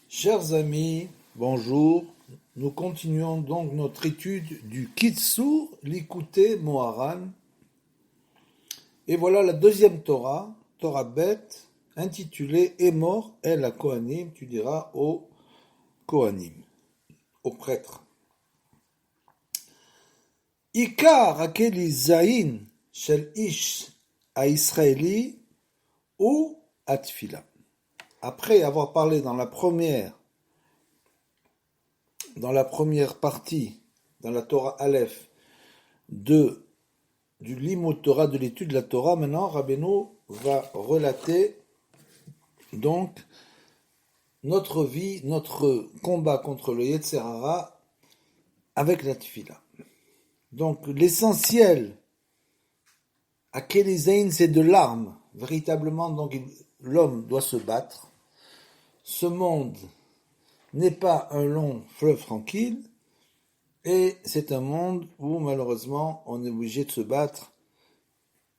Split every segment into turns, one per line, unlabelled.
Chers amis, bonjour. Nous continuons donc notre étude du Kitsur Likutei Moharan. Et voilà la deuxième Torah, Torah Bet, intitulée Emor El HaKohanim, tu diras aux Kohanim, aux prêtres. Ikar Hakeli Zayin Shel Ish HaIsraeli ou Atfila. Après avoir parlé dans la première partie, dans la Torah Aleph, du Limud Torah, de l'étude de la Torah, maintenant Rabbeinu va relater donc notre vie, notre combat contre le Yetzer Hara avec la Tfila. Donc l'essentiel à Kelizaïn, c'est de l'arme. Véritablement, donc l'homme doit se battre. Ce monde n'est pas un long fleuve tranquille, et c'est un monde où malheureusement on est obligé de se battre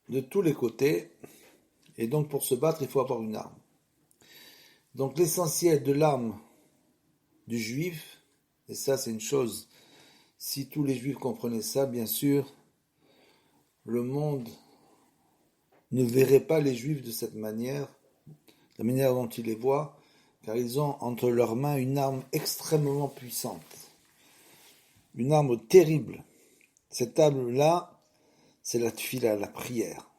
de tous les côtés, et donc pour se battre il faut avoir une arme. Donc l'essentiel de l'arme du juif, et ça c'est une chose, si tous les juifs comprenaient ça, bien sûr, le monde ne verrait pas les juifs de cette manière, la manière dont ils les voient, car ils ont entre leurs mains une arme extrêmement puissante, une arme terrible. Cette arme-là, c'est la tfila, la prière.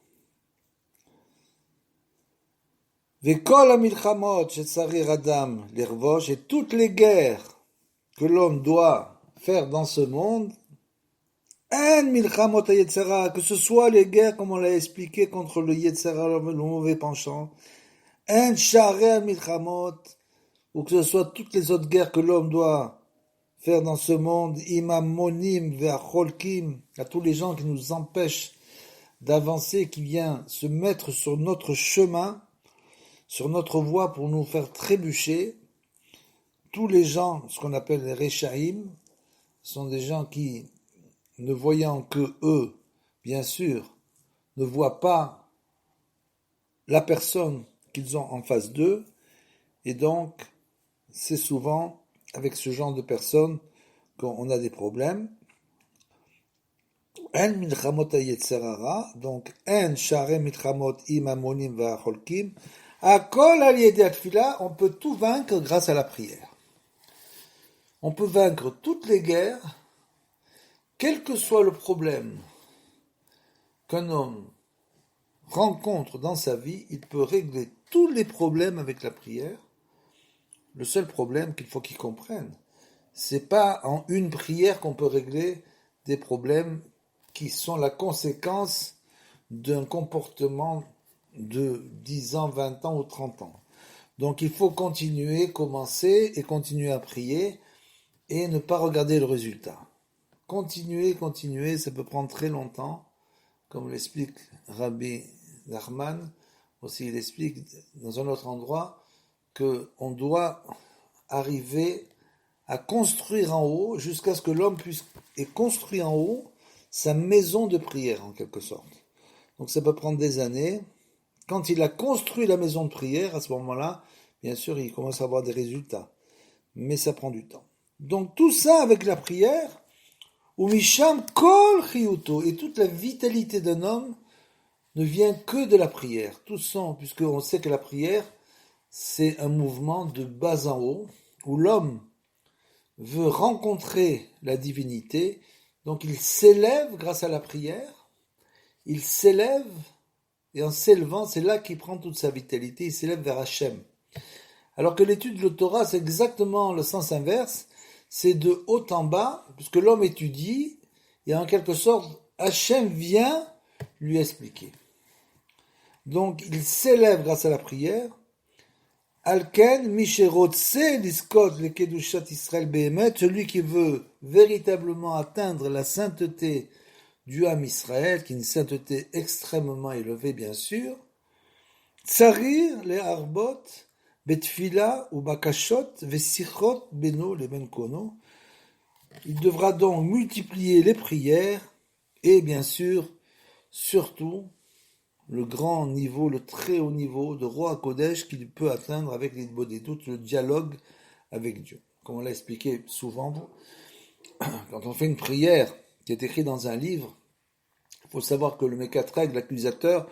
Vekol hamilchamot shetzarich adam lirvosh, et toutes les guerres que l'homme doit faire dans ce monde, en milchamot hayetzer hara, que ce soit les guerres comme on l'a expliqué contre le Yetzer Hara, le mauvais penchant, en sharei milchamot, ou que ce soit toutes les autres guerres que l'homme doit faire dans ce monde, imam monim ve'acholkim, à tous les gens qui nous empêchent d'avancer, qui viennent se mettre sur notre chemin, sur notre voie pour nous faire trébucher. Tous les gens, ce qu'on appelle les Rechaïm, sont des gens qui, ne voyant que eux, bien sûr, ne voient pas la personne qu'ils ont en face d'eux, et donc c'est souvent avec ce genre de personnes qu'on a des problèmes. En milchamot hayetzer hara, donc en sharei milchamot im hamonim ve'acholkim, hakol al yedei atfila, on peut tout vaincre grâce à la prière. On peut vaincre toutes les guerres, quel que soit le problème qu'un homme rencontre dans sa vie, il peut régler tous les problèmes avec la prière. Le seul problème qu'il faut qu'il comprenne, c'est pas en une prière qu'on peut régler des problèmes qui sont la conséquence d'un comportement de 10 ans, 20 ans ou 30 ans. Donc il faut continuer, commencer et continuer à prier et ne pas regarder le résultat. Continuer, ça peut prendre très longtemps, comme l'explique Rabbi Nachman. Aussi il explique dans un autre endroit qu'on doit arriver à construire en haut jusqu'à ce que l'homme puisse ait construit en haut sa maison de prière en quelque sorte. Donc ça peut prendre des années. Quand il a construit la maison de prière, à ce moment-là, bien sûr, il commence à avoir des résultats. Mais ça prend du temps. Donc tout ça avec la prière, ou misham kol chiyuto, et toute la vitalité d'un homme ne vient que de la prière. Tout ça, puisqu'on sait que la prière, c'est un mouvement de bas en haut, où l'homme veut rencontrer la divinité, donc il s'élève grâce à la prière, il s'élève, et en s'élevant, c'est là qu'il prend toute sa vitalité, il s'élève vers Hachem. Alors que l'étude de la Torah, c'est exactement le sens inverse, c'est de haut en bas, puisque l'homme étudie, et en quelque sorte, Hachem vient lui expliquer. Donc il s'élève grâce à la prière. Alken, Misherotse, Liskot, le Kedushat Israël Behemet, celui qui veut véritablement atteindre la sainteté du Ham Israël, qui est une sainteté extrêmement élevée, bien sûr. Tsarir, les Arbot, Betfila ou Bakashot, Vesichot, Beno, les Benkono. Il devra donc multiplier les prières et, bien sûr, surtout, le grand niveau, le très haut niveau de Roi Kodesh qu'il peut atteindre avec les Bodhisattva, le dialogue avec Dieu. Comme on l'a expliqué souvent, quand on fait une prière qui est écrite dans un livre, il faut savoir que le Mekatreg, l'accusateur,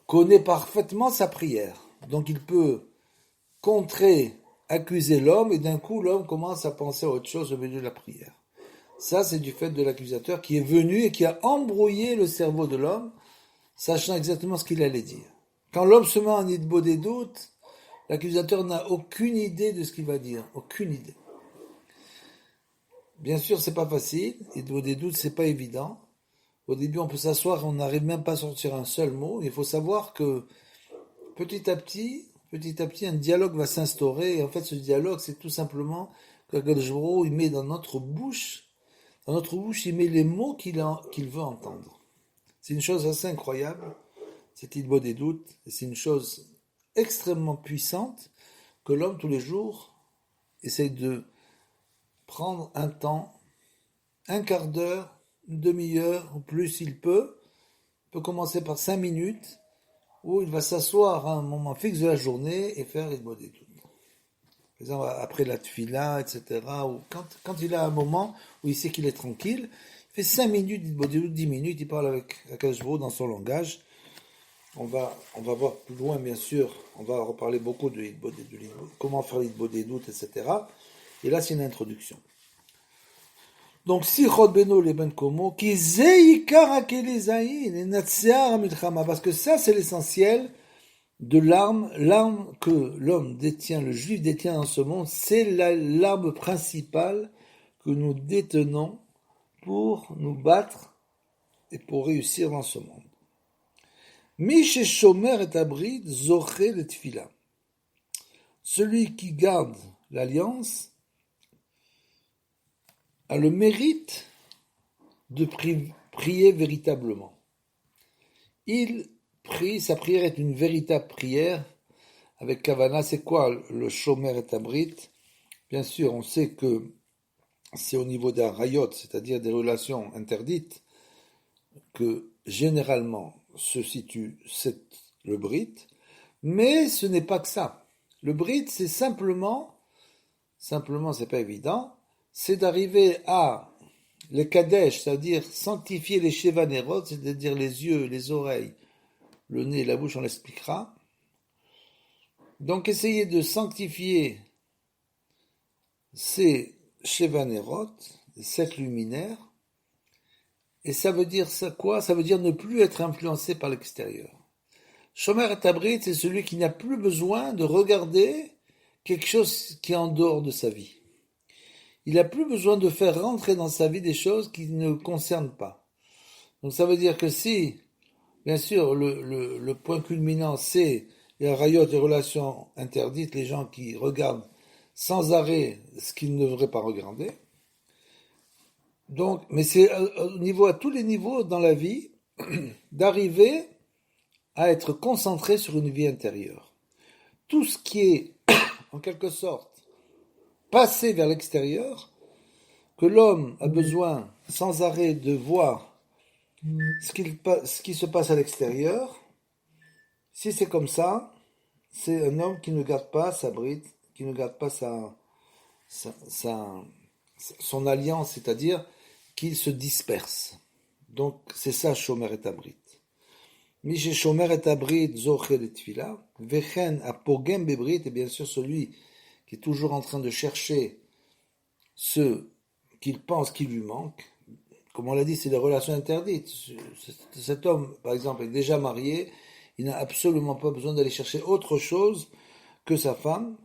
connaît parfaitement sa prière. Donc il peut contrer, accuser l'homme, et d'un coup l'homme commence à penser à autre chose au milieu de la prière. Ça, c'est du fait de l'accusateur qui est venu et qui a embrouillé le cerveau de l'homme, sachant exactement ce qu'il allait dire. Quand l'homme se met en idbo des doutes, l'accusateur n'a aucune idée de ce qu'il va dire, aucune idée. Bien sûr, c'est pas facile, idbo des doutes, c'est pas évident. Au début, on peut s'asseoir, on n'arrive même pas à sortir un seul mot. Il faut savoir que petit à petit, un dialogue va s'instaurer. Et en fait, ce dialogue, c'est tout simplement qu'Akadosh Baruch Hu, il met dans notre bouche, il met les mots qu'il veut entendre. C'est une chose assez incroyable, cette idbo des doutes. Et c'est une chose extrêmement puissante que l'homme, tous les jours, essaye de prendre un temps, un quart d'heure, une demi-heure, ou plus s'il peut. Il peut commencer par 5 minutes, où il va s'asseoir à un moment fixe de la journée et faire idbo des doutes. Par exemple, après la tfila, etc., ou quand il a un moment où il sait qu'il est tranquille, il fait 5 minutes d'idbo des doutes, 10 minutes, il parle avec Akadosh Baruch Hu dans son langage. On va voir plus loin, bien sûr, on va reparler beaucoup de l'idbo des doutes, comment faire l'idbo des doutes, etc. Et là, c'est une introduction. Donc, Sichot Beno le Ben Komo, qui zeikar akelizaïn et natsear milchama, parce que ça, c'est l'essentiel de l'arme que l'homme détient, le juif détient dans ce monde, c'est l'arme principale que nous détenons pour nous battre et pour réussir dans ce monde. Mi shomer et abrid zoché le tfila. Celui qui garde l'alliance a le mérite de prier véritablement. Il prie, sa prière est une véritable prière avec Kavana. C'est quoi le shomer et abrit? Bien sûr, on sait que c'est au niveau des rayot, c'est-à-dire des relations interdites, que généralement se situe le brit, mais ce n'est pas que ça. Le brit, c'est simplement, c'est pas évident, c'est d'arriver à les kadesh, c'est-à-dire sanctifier les shevanerot, c'est-à-dire les yeux, les oreilles, le nez, la bouche, on l'expliquera. Donc essayer de sanctifier ces shevanerot, ces 7 luminaires, et ça veut dire ça quoi? Ça veut dire ne plus être influencé par l'extérieur. Shomer et Abrit, c'est celui qui n'a plus besoin de regarder quelque chose qui est en dehors de sa vie. Il n'a plus besoin de faire rentrer dans sa vie des choses qui ne le concernent pas. Donc ça veut dire que si, bien sûr, le point culminant, c'est les rayot, les relations interdites, les gens qui regardent sans arrêt ce qu'ils ne devraient pas regarder. Donc, mais c'est à tous les niveaux dans la vie, d'arriver à être concentré sur une vie intérieure. Tout ce qui est, en quelque sorte, passé vers l'extérieur, que l'homme a besoin sans arrêt de voir ce qui se passe à l'extérieur, si c'est comme ça, c'est un homme qui ne garde pas sa bride, qui ne garde pas son alliance, c'est-à-dire qu'il se disperse. Donc c'est ça, Shomer et Abrit. Miché Shomer et Abrit, Zocher et Tfila, Vechen apogem bebrit, et bien sûr celui qui est toujours en train de chercher ce qu'il pense qu'il lui manque. Comme on l'a dit, c'est des relations interdites. Cet homme, par exemple, est déjà marié, il n'a absolument pas besoin d'aller chercher autre chose que sa femme.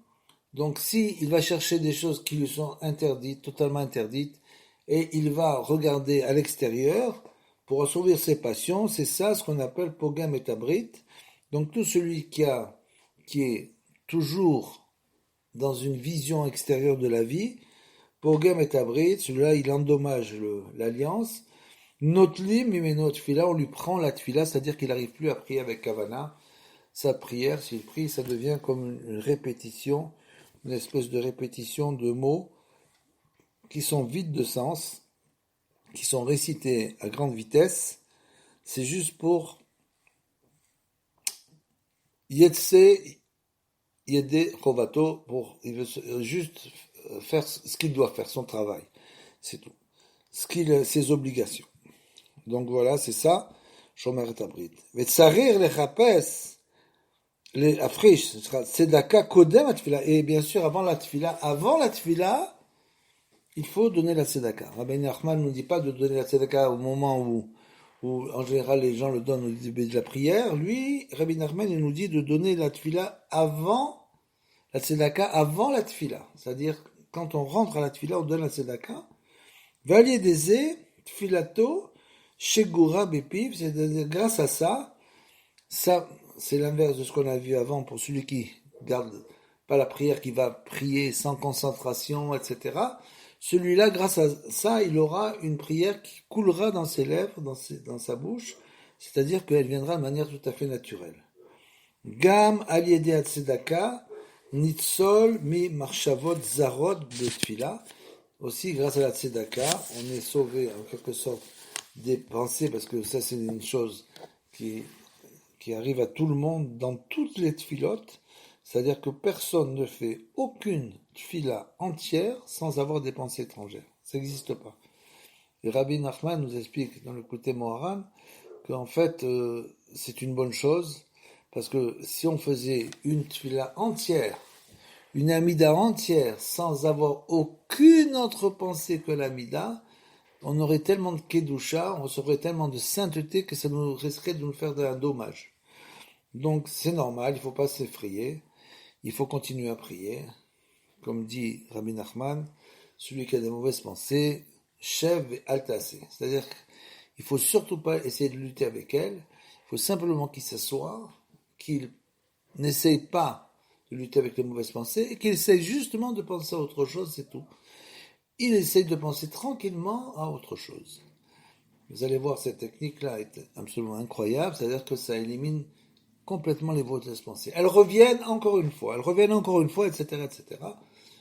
Donc si il va chercher des choses qui lui sont interdites, totalement interdites, et il va regarder à l'extérieur pour assouvir ses passions, c'est ça ce qu'on appelle pogam et abrit. Donc tout celui qui est toujours dans une vision extérieure de la vie, pogam et abrit, celui-là il endommage l'alliance. Notlim mimeno tfila, on lui prend la tfila, c'est-à-dire qu'il n'arrive plus à prier avec kavana. Sa prière, s'il prie, ça devient comme une répétition, une espèce de répétition de mots qui sont vides de sens, qui sont récités à grande vitesse. C'est juste pour yetse Yede Chovato, il veut juste faire ce qu'il doit faire, son travail. C'est tout. Ses obligations. Donc voilà, c'est ça, Shomer et Abrit. Vetsarir lechapes, les afrish, tzedaka kodem atfila. Et bien sûr, avant la tfila, il faut donner la tzedaka. Rabbi Nachman ne nous dit pas de donner la tzedaka au moment où en général les gens le donnent au début de la prière. Lui, Rabbi Nachman, il nous dit de donner la tfila avant, la tzedaka avant la tfila. C'est-à-dire, quand on rentre à la tfila, on donne la tzedaka. Valier des tfilato, shegura bepiv, c'est-à-dire grâce à ça, c'est l'inverse de ce qu'on a vu avant pour celui qui garde pas la prière, qui va prier sans concentration, etc. Celui-là, grâce à ça, il aura une prière qui coulera dans ses lèvres, dans sa bouche, c'est-à-dire qu'elle viendra de manière tout à fait naturelle. Gam aliede atzedaka, nitzol mi marshavot zarot betfila. Aussi, grâce à la tzedaka, on est sauvé en quelque sorte des pensées, parce que ça c'est une chose qui arrive à tout le monde dans toutes les tfilotes, c'est-à-dire que personne ne fait aucune tfila entière sans avoir des pensées étrangères. Ça n'existe pas. Et Rabbi Nachman nous explique dans le côté Moharan qu'en fait c'est une bonne chose, parce que si on faisait une tfila entière, une amida entière, sans avoir aucune autre pensée que l'amida, on aurait tellement de kedusha, on recevrait tellement de sainteté que ça nous risquerait de nous faire un dommage. Donc c'est normal, il ne faut pas s'effrayer, il faut continuer à prier. Comme dit Rabbi Nachman, celui qui a des mauvaises pensées, chev et altase. C'est-à-dire qu'il ne faut surtout pas essayer de lutter avec elle, il faut simplement qu'il s'assoie, qu'il n'essaye pas de lutter avec les mauvaises pensées, et qu'il essaye justement de penser à autre chose, c'est tout. Il essaye de penser tranquillement à autre chose. Vous allez voir, cette technique-là est absolument incroyable, c'est-à-dire que ça élimine complètement les mauvaises pensées. Elles reviennent encore une fois, etc., etc.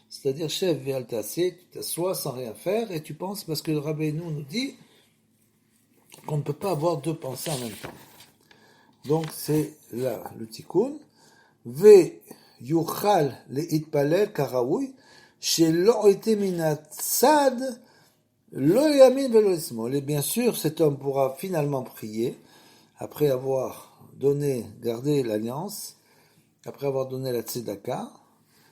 C'est-à-dire, chef Véaltacé, tu t'assois sans rien faire, et tu penses, parce que le Rabbeinu nous dit qu'on ne peut pas avoir deux pensées en même temps. Donc, c'est là le tikkun. ויוכל להתפלל כראוי, שלא été מן lo yamin velo smol. Et bien sûr, cet homme pourra finalement prier, après avoir gardé l'alliance, après avoir donné la tzedaka,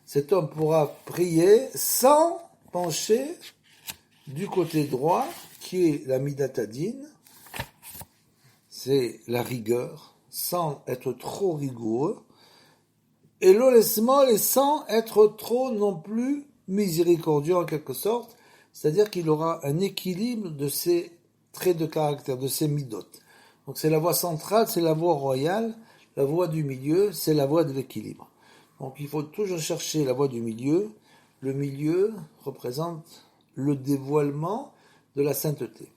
cet homme pourra prier sans pencher du côté droit, qui est la midatadine, c'est la rigueur, sans être trop rigoureux, et l'olesmol est sans être trop non plus miséricordieux en quelque sorte, c'est-à-dire qu'il aura un équilibre de ses traits de caractère, de ses midot. Donc c'est la voie centrale, c'est la voie royale, la voie du milieu, c'est la voie de l'équilibre. Donc il faut toujours chercher la voie du milieu. Le milieu représente le dévoilement de la sainteté.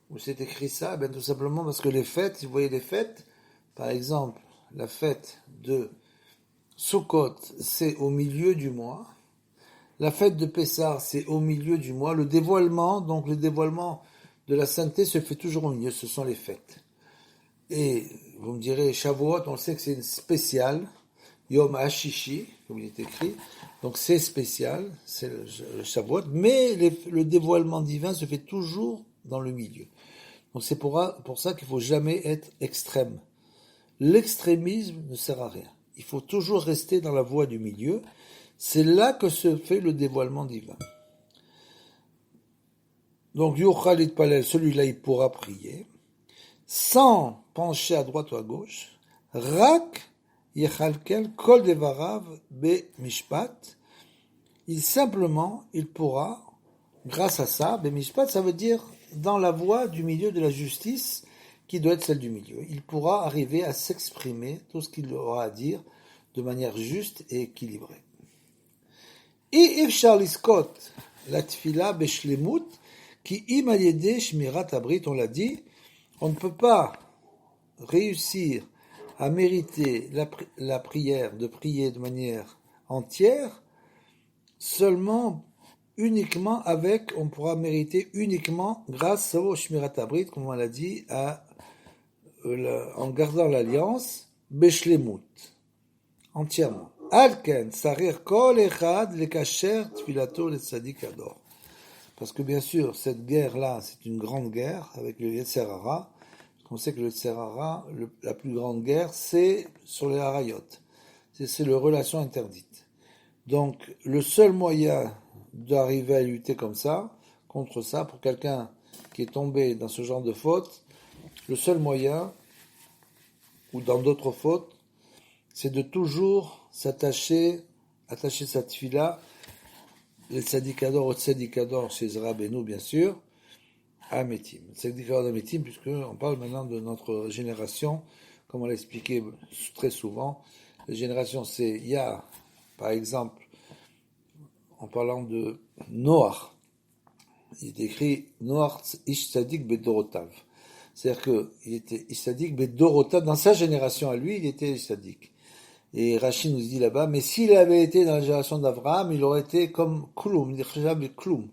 Où c'est écrit ça? Ben, tout simplement parce que les fêtes, si vous voyez les fêtes, par exemple, la fête de Sukkot, c'est au milieu du mois. La fête de Pessah, c'est au milieu du mois. Le dévoilement de la sainteté se fait toujours au milieu, ce sont les fêtes. Et vous me direz, Shavuot, on sait que c'est une spéciale, Yom HaShishi, comme il est écrit, donc c'est spécial, c'est le Shavuot, mais le dévoilement divin se fait toujours dans le milieu. Donc c'est pour ça qu'il ne faut jamais être extrême. L'extrémisme ne sert à rien. Il faut toujours rester dans la voie du milieu. C'est là que se fait le dévoilement divin. Donc, Yochal Itpalel, celui-là, il pourra prier, sans pencher à droite ou à gauche. Rak Yechalkel Kol Devarav Be Mishpat. Il pourra, grâce à ça, Be Mishpat, ça veut dire dans la voie du milieu de la justice, qui doit être celle du milieu. Il pourra arriver à s'exprimer tout ce qu'il aura à dire de manière juste et équilibrée. Et Efshar Liskot, la tfila beshlemut, qui im al yedeh shmirat abrit, on l'a dit, on ne peut pas réussir à mériter la prière, de prier de manière entière, uniquement on pourra mériter uniquement grâce au shmirat abrit, comme on l'a dit, en gardant l'alliance, beshlemut, entièrement. Alken, sarir kol echad lekasher tfilato le tzadik ador. Parce que bien sûr, cette guerre-là, c'est une grande guerre avec le Yetzer Hara. On sait que le Yetzer Hara, la plus grande guerre, c'est sur les harayot. C'est les relations interdites. Donc, le seul moyen d'arriver à lutter comme ça, contre ça, pour quelqu'un qui est tombé dans ce genre de faute, le seul moyen, ou dans d'autres fautes, c'est de toujours attacher sa tefila, les tzadikador au tzadikador chez Rabbeinu, bien sûr, à Metim. Tzadikador à Metim, puisqu'on parle maintenant de notre génération, comme on l'a expliqué très souvent. La génération, il y a, par exemple, en parlant de Noach, il est écrit Noach ish tzadik bedorotav. C'est-à-dire qu'il était ish tzadik bedorotav, dans sa génération à lui, il était ish tzadik. Et Rachid nous dit là-bas, mais s'il avait été dans la génération d'Abraham, il aurait été comme Kloum, Kloum.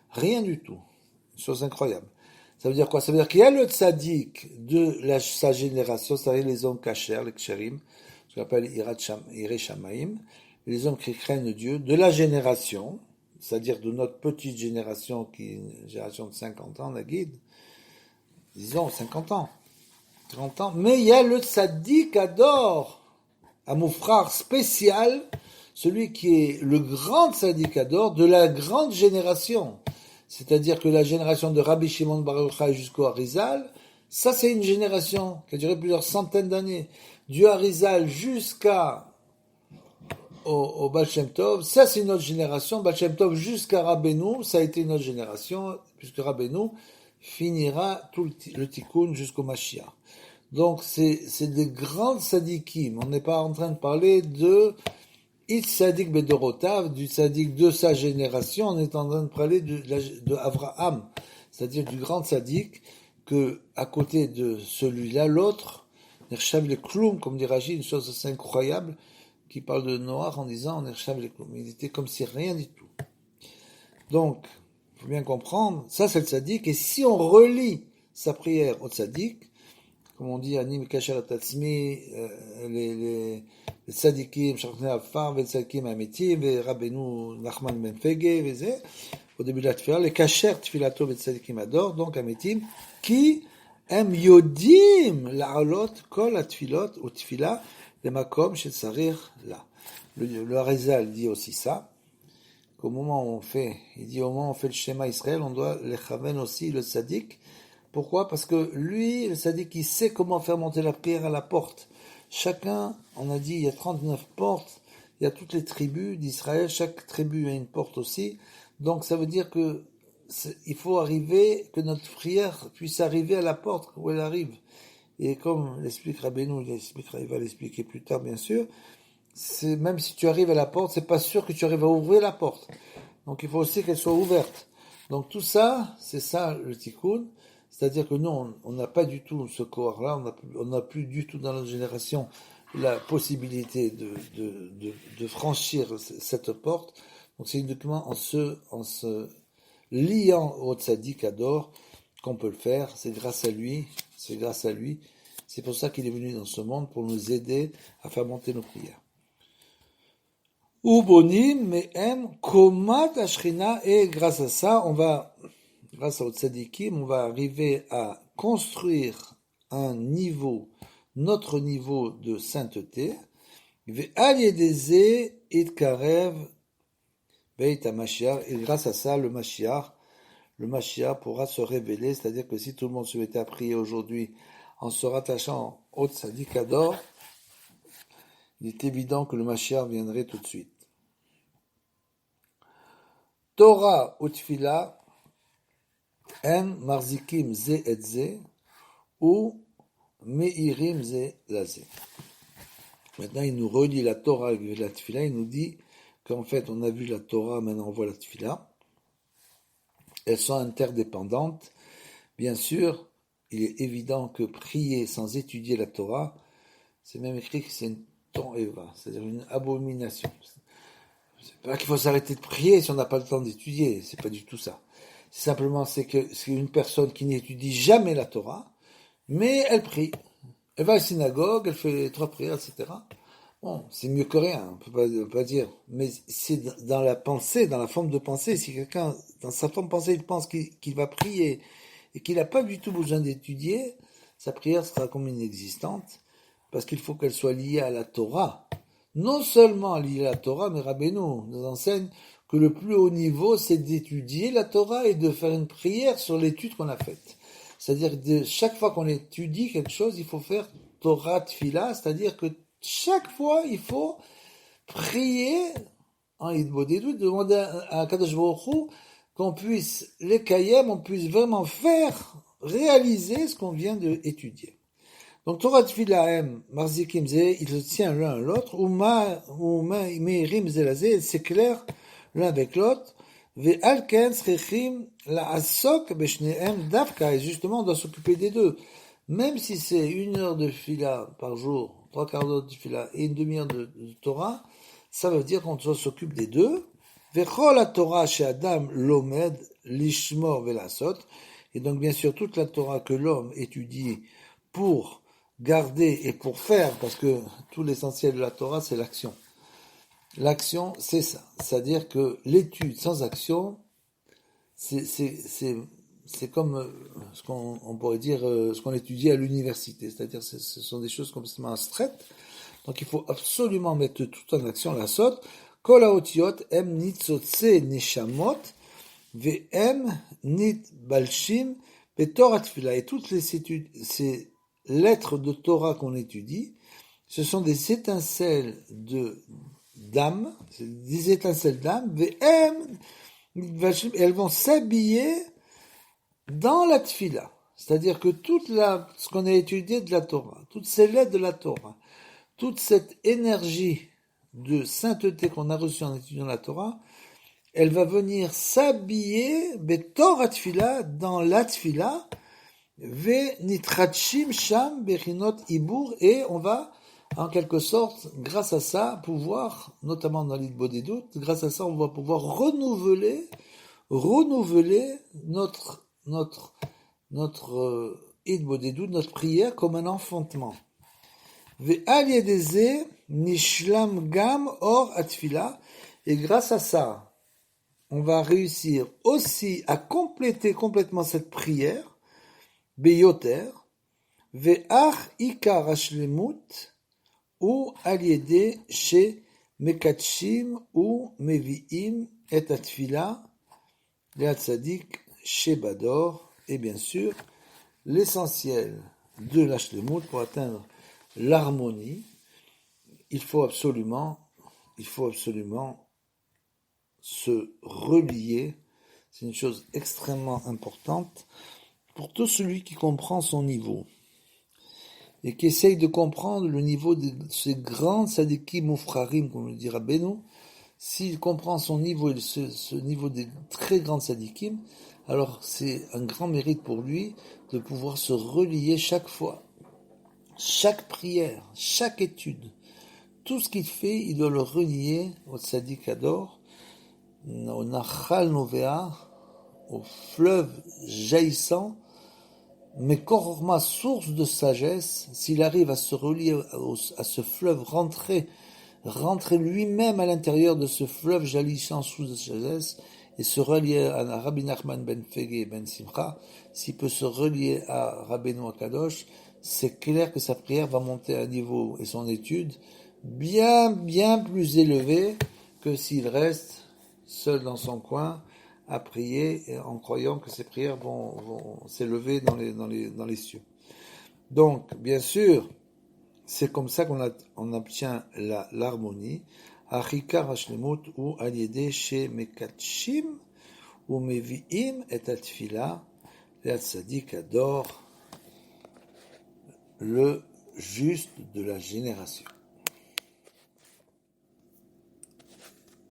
Rien du tout. Une chose incroyable. Ça veut dire quoi? Ça veut dire qu'il y a le tzaddik de sa génération, c'est-à-dire les hommes kashers, les ksherim, ce qu'on appelle Iré Shamaim, les hommes qui craignent Dieu, de la génération, c'est-à-dire de notre petite génération, qui est une génération de 50 ans, la guide, disons 50 ans, 30 ans, mais il y a le tzaddik ador, un moufrar spécial, celui qui est le grand tzadikador de la grande génération. C'est-à-dire que la génération de Rabbi Shimon Bar Yochai jusqu'au Arizal, ça c'est une génération qui a duré plusieurs centaines d'années. Du Arizal au Baal Shem Tov, ça c'est une autre génération. Baal Shem Tov jusqu'à Rabbeinu, ça a été une autre génération, puisque Rabbeinu finira tout le tikkun jusqu'au Mashiach. Donc, c'est des grands tzadikim. On n'est pas en train de parler de tzadik bedorotav, du tzadik de sa génération. On est en train de parler de Avraham, c'est-à-dire du grand tzadik que, à côté de celui-là, l'autre, Nershav le Kloum, comme dit Raji, une chose assez incroyable, qui parle de Noach en disant Nershav le Kloum. Il était comme si rien du tout. Donc, il faut bien comprendre, ça c'est le tzadik. Et si on relie sa prière au tzadik, comme on dit, Ani Mikasher Tatzmi, les tzadikim, Shachne Afar, les tzadikim Ametim, les Rabbeinu Nachman Menfege, au début de la tefila, les Kasher Tfilato, les tzadikim Ador, donc Ametim, qui aiment Yodim, la'alot, kol la tfilot, ou tfila, les makom, chez Sarir, là. Le Harizal dit aussi ça, qu'au moment où on fait, il dit au moment où on fait le schéma Israël, on doit les chaven aussi, le tzadik. Pourquoi? Parce que lui, le tzaddik, il sait comment faire monter la prière à la porte. Chacun, on a dit, il y a 39 portes, il y a toutes les tribus d'Israël, chaque tribu a une porte aussi. Donc ça veut dire que il faut arriver, que notre prière puisse arriver à la porte où elle arrive. Et comme l'explique Rabbeinu, il va l'expliquer plus tard bien sûr, même si tu arrives à la porte, c'est pas sûr que tu arrives à ouvrir la porte. Donc il faut aussi qu'elle soit ouverte. Donc tout ça, c'est ça le tikkun. C'est-à-dire que nous, on n'a pas du tout ce corps-là, on n'a plus du tout dans notre génération la possibilité de franchir cette porte. Donc c'est uniquement en se liant au tzaddik ador qu'on peut le faire. C'est grâce à lui. C'est pour ça qu'il est venu dans ce monde, pour nous aider à faire monter nos prières. Ubonim me'em komat ashrina, et grâce à ça, grâce au tzadikim, on va arriver à construire notre niveau de sainteté. Et grâce à ça, le Mashiach pourra se révéler, c'est-à-dire que si tout le monde se mettait à prier aujourd'hui en se rattachant au tzadik ador, il est évident que le Mashiach viendrait tout de suite. Torah ou tfila, en marzikim ze et ze, ou meirim ze la ze. Maintenant, il nous relie la Torah avec la tfila, il nous dit qu'en fait, on a vu la Torah, maintenant on voit la tfila. Elles sont interdépendantes. Bien sûr, il est évident que prier sans étudier la Torah, c'est même écrit que c'est une to'eva, c'est-à-dire une abomination. C'est pas qu'il faut s'arrêter de prier si on n'a pas le temps d'étudier, c'est pas du tout ça. C'est simplement c'est une personne qui n'étudie jamais la Torah, mais elle prie. Elle va à la synagogue, elle fait 3 prières, etc. Bon, c'est mieux que rien, on peut pas dire. Mais c'est dans la pensée, dans la forme de pensée. Si quelqu'un, dans sa forme de pensée, il pense qu'il va prier et qu'il n'a pas du tout besoin d'étudier, sa prière sera comme inexistante parce qu'il faut qu'elle soit liée à la Torah. Non seulement liée à la Torah, mais Rabbeinu nous enseigne que le plus haut niveau, c'est d'étudier la Torah et de faire une prière sur l'étude qu'on a faite. C'est-à-dire que chaque fois qu'on étudie quelque chose, il faut faire Torah Tfila, c'est-à-dire que chaque fois, il faut prier en Idbodedut, demander à Kadosh Baruch Hu qu'on puisse, les Kayem, on puisse vraiment faire, réaliser ce qu'on vient d'étudier. Donc Torah Tfilahem, Marzikim Zeh, ils se tiennent l'un à l'autre, ou Meirim Zelazeh, c'est clair l'un avec l'autre. Ve'alken Srechim La'asok Beshnehem Davka, et justement on doit s'occuper des deux. Même si c'est 1 heure de fila par jour, 3/4 d'heure de fila et une demi-heure de Torah, ça veut dire qu'on s'occupe des deux. Vechol la Torah chez Adam lomed lishmor velasot. Et donc bien sûr toute la Torah que l'homme étudie pour garder et pour faire, parce que tout l'essentiel de la Torah c'est l'action. L'action c'est ça, c'est-à-dire que l'étude sans action, c'est comme ce qu'on pourrait dire, ce qu'on étudie à l'université, c'est-à-dire ce sont des choses complètement abstraites. Donc il faut absolument mettre tout en action la sotte. Kol haotiot em nitzotze neshamot ve'em nit balshim betorah tefila. Et toutes ces lettres de Torah qu'on étudie, ce sont des étincelles d'âme, des étincelles d'âme, ve'em nit balshim, et elles vont s'habiller dans la tefila. C'est-à-dire que ce qu'on a étudié de la Torah, toutes ces lettres de la Torah, toute cette énergie de sainteté qu'on a reçue en étudiant la Torah, elle va venir s'habiller betorah tfila, dans la tfila, ve nitrachim sham bechinot ibur, et on va en quelque sorte, grâce à ça, pouvoir, notamment dans l'Idbodedut, grâce à ça, on va pouvoir renouveler notre Idbodedut, notre prière comme un enfantement. Ve'al yedeze nishlam gam or atfila, et grâce à ça, on va réussir aussi à compléter complètement cette prière, beyoter, ve'ach ikar hashlemut, ou al yede she mekatshim ou mevi'im et atfila, le tzadik shebador, et bien sûr, l'essentiel de l'ashlemut pour atteindre l'harmonie, il faut absolument se relier. C'est une chose extrêmement importante pour tout celui qui comprend son niveau et qui essaye de comprendre le niveau de ces grands sadikim oufrarim, comme le dira Beno. S'il comprend son niveau et ce niveau des très grands sadikim, alors c'est un grand mérite pour lui de pouvoir se relier chaque fois. Chaque prière, chaque étude, tout ce qu'il fait, il doit le relier au Tzadik Ador, au Nachal Novea, au fleuve jaillissant, mais Korma, source de sagesse, s'il arrive à se relier à ce fleuve, rentrer lui-même à l'intérieur de ce fleuve jaillissant source de sagesse, et se relier à Rabbi Nachman ben Fege ben Simcha, s'il peut se relier à Rabbeinu Akadosh, c'est clair que sa prière va monter à un niveau et son étude bien plus élevé que s'il reste seul dans son coin à prier en croyant que ses prières vont s'élever dans les cieux. Donc, bien sûr, c'est comme ça qu'on obtient l'harmonie. Achikar hashlemut ou al yedeh she mekatshim ou mevi'im et atfila le tzadik ador, le juste de la génération.